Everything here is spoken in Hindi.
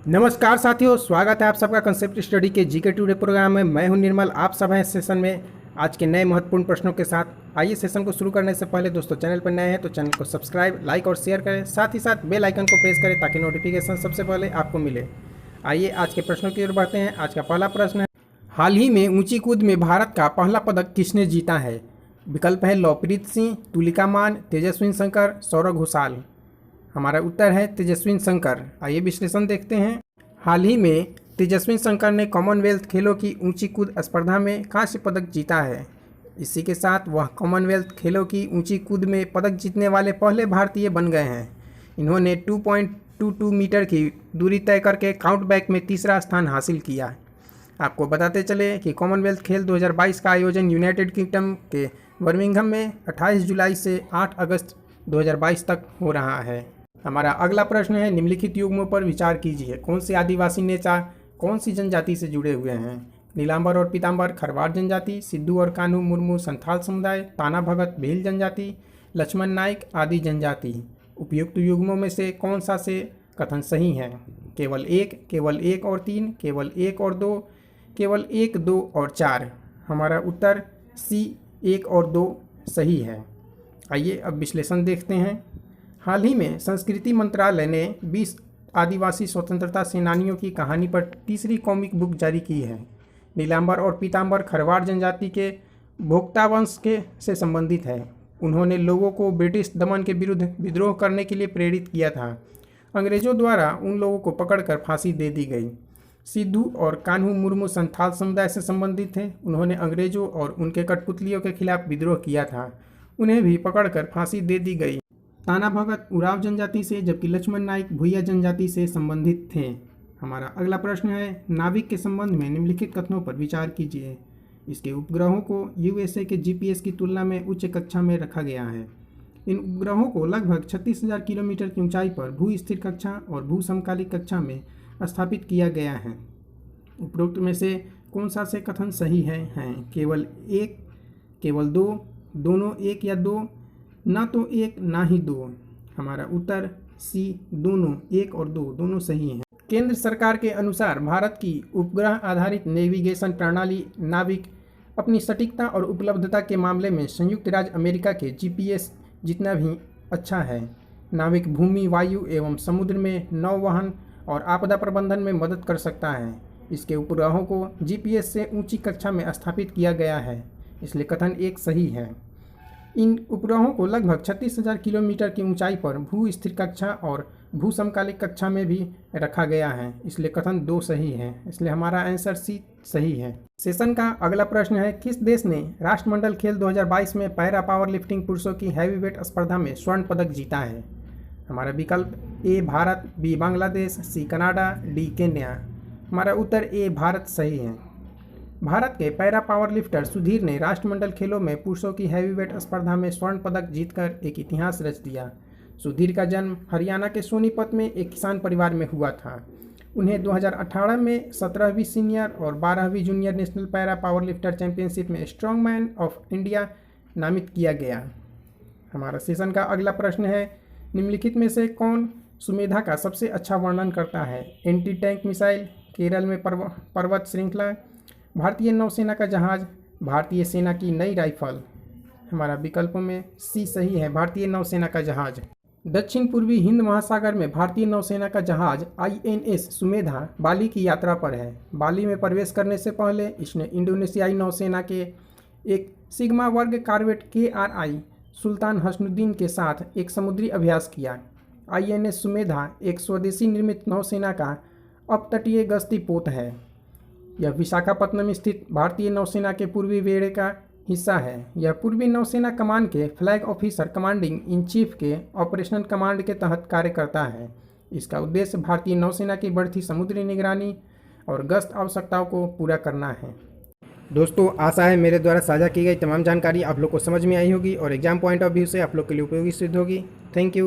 नमस्कार साथियों, स्वागत है आप सबका कंसेप्ट स्टडी के जीके टुडे प्रोग्राम में। मैं हूं निर्मल, आप सब हैं सेशन में आज के नए महत्वपूर्ण प्रश्नों के साथ। आइए सेशन को शुरू करने से पहले दोस्तों, चैनल पर नए हैं तो चैनल को सब्सक्राइब, लाइक और शेयर करें। साथ ही साथ बेल आइकन को प्रेस करें ताकि नोटिफिकेशन सबसे पहले आपको मिले। आइए आज के प्रश्नों की ओर बढ़ते हैं। आज का पहला प्रश्न है, हाल ही में ऊंची कूद में भारत का पहला पदक किसने जीता है? विकल्प है लवप्रीत सिंह, तुलिका मान, तेजस्विन शंकर, सौरभ घोषाल। हमारा उत्तर है तेजस्विन शंकर। आइए विश्लेषण देखते हैं। हाल ही में तेजस्विन शंकर ने कॉमनवेल्थ खेलों की ऊंची कूद स्पर्धा में कांस्य पदक जीता है। इसी के साथ वह कॉमनवेल्थ खेलों की ऊंची कूद में पदक जीतने वाले पहले भारतीय बन गए हैं। इन्होंने 2.22 मीटर की दूरी तय करके काउंट बैक में तीसरा स्थान हासिल किया। आपको बताते चले कि कॉमनवेल्थ खेल 2022 का आयोजन यूनाइटेड किंगडम के बर्मिंघम में 28 जुलाई से 8 अगस्त 2022 तक हो रहा है। हमारा अगला प्रश्न है, निम्नलिखित युग्मों पर विचार कीजिए। कौन से आदिवासी नेता कौन सी जनजाति से जुड़े हुए हैं? नीलांबर और पीतांबर खरवार जनजाति, सिद्धू और कान्हू मुर्मू संथाल समुदाय, ताना भगत भील जनजाति, लक्ष्मण नाइक आदि जनजाति। उपयुक्त युग्मों में से कौन सा से कथन सही है? केवल एक, केवल 1 और 3, केवल 1 और 2, केवल 1, 2 और 4। हमारा उत्तर सी 1 और 2 सही है। आइए अब विश्लेषण देखते हैं। हाल ही में संस्कृति मंत्रालय ने 20 आदिवासी स्वतंत्रता सेनानियों की कहानी पर तीसरी कॉमिक बुक जारी की है। नीलांबर और पीतांबर खरवार जनजाति के भोक्ता वंश के से संबंधित है। उन्होंने लोगों को ब्रिटिश दमन के विरुद्ध विद्रोह करने के लिए प्रेरित किया था। अंग्रेजों द्वारा उन लोगों को पकड़कर फांसी दे दी गई। सिद्धू और कान्हू मुर्मू संथाल समुदाय से संबंधित थे। उन्होंने अंग्रेजों और उनके कठपुतलियों के खिलाफ विद्रोह किया था। उन्हें भी पकड़कर फांसी दे दी गई। ताना भगत उराव जनजाति से, जबकि लक्ष्मण नाइक भूया जनजाति से संबंधित थे। हमारा अगला प्रश्न है, नाविक के संबंध में निम्नलिखित कथनों पर विचार कीजिए। इसके उपग्रहों को यूएसए के जीपीएस की तुलना में उच्च कक्षा में रखा गया है। इन उपग्रहों को लगभग 36,000 किलोमीटर की ऊंचाई पर भू स्थिर कक्षा और भू समकालिक कक्षा में स्थापित किया गया है। उपरोक्त में से कौन सा से कथन सही है? केवल 1, केवल 2, दोनों 1 या 2, ना तो 1 ना ही 2। हमारा उत्तर सी दोनों 1 और 2 दोनों सही हैं। केंद्र सरकार के अनुसार भारत की उपग्रह आधारित नेविगेशन प्रणाली नाविक अपनी सटीकता और उपलब्धता के मामले में संयुक्त राज्य अमेरिका के जीपीएस जितना भी अच्छा है। नाविक भूमि, वायु एवं समुद्र में नौवहन और आपदा प्रबंधन में मदद कर सकता है। इसके उपग्रहों को जीपीएस से ऊंची कक्षा में स्थापित किया गया है, इसलिए कथन 1 सही है। इन उपग्रहों को लगभग 36,000 किलोमीटर की ऊंचाई पर भू स्थिर कक्षा और भू समकालिक कक्षा में भी रखा गया है, इसलिए कथन 2 सही है। इसलिए हमारा आंसर सी सही है। सेशन का अगला प्रश्न है, किस देश ने राष्ट्रमंडल खेल 2022 में पैरा पावर लिफ्टिंग पुरुषों की हैवीवेट स्पर्धा में स्वर्ण पदक जीता है? हमारा विकल्प A Bharat, B Bangladesh, C Canada, D Kenya. हमारा उत्तर ए भारत सही है। भारत के पैरा पावर लिफ्टर सुधीर ने राष्ट्रमंडल खेलों में पुरुषों की हैवीवेट स्पर्धा में स्वर्ण पदक जीतकर एक इतिहास रच दिया। सुधीर का जन्म हरियाणा के सोनीपत में एक किसान परिवार में हुआ था। उन्हें 2018 में 17वीं सीनियर और 12वीं junior national para power lifter championship में स्ट्रॉन्ग मैन ऑफ इंडिया नामित किया गया। हमारा सेशन का अगला प्रश्न है, निम्नलिखित में से कौन सुमेधा का सबसे अच्छा वर्णन करता है? एंटी टैंक मिसाइल, केरल में पर्वत श्रृंखला, भारतीय नौसेना का जहाज, भारतीय सेना की नई राइफल। हमारा विकल्पों में सी सही है, भारतीय नौसेना का जहाज। दक्षिण पूर्वी हिंद महासागर में भारतीय नौसेना का जहाज आईएनएस सुमेधा बाली की यात्रा पर है। बाली में प्रवेश करने से पहले इसने इंडोनेशियाई नौसेना के एक सिग्मा वर्ग कॉर्वेट KRI सुल्तान हसनुद्दीन के साथ एक समुद्री अभ्यास किया। आईएनएस सुमेधा एक स्वदेशी निर्मित नौसेना का अपतटीय गश्ती पोत है। यह विशाखापत्तनम स्थित भारतीय नौसेना के पूर्वी बेड़े का हिस्सा है। यह पूर्वी नौसेना कमान के flag officer commanding in chief के ऑपरेशनल कमांड के तहत कार्य करता है। इसका उद्देश्य भारतीय नौसेना की बढ़ती समुद्री निगरानी और गश्त आवश्यकताओं को पूरा करना है। दोस्तों, आशा है मेरे द्वारा साझा की गई तमाम जानकारी आप लोग को समझ में आई होगी और एग्जाम पॉइंट ऑफ व्यू से आप लोग के लिए उपयोगी सिद्ध होगी। Thank you.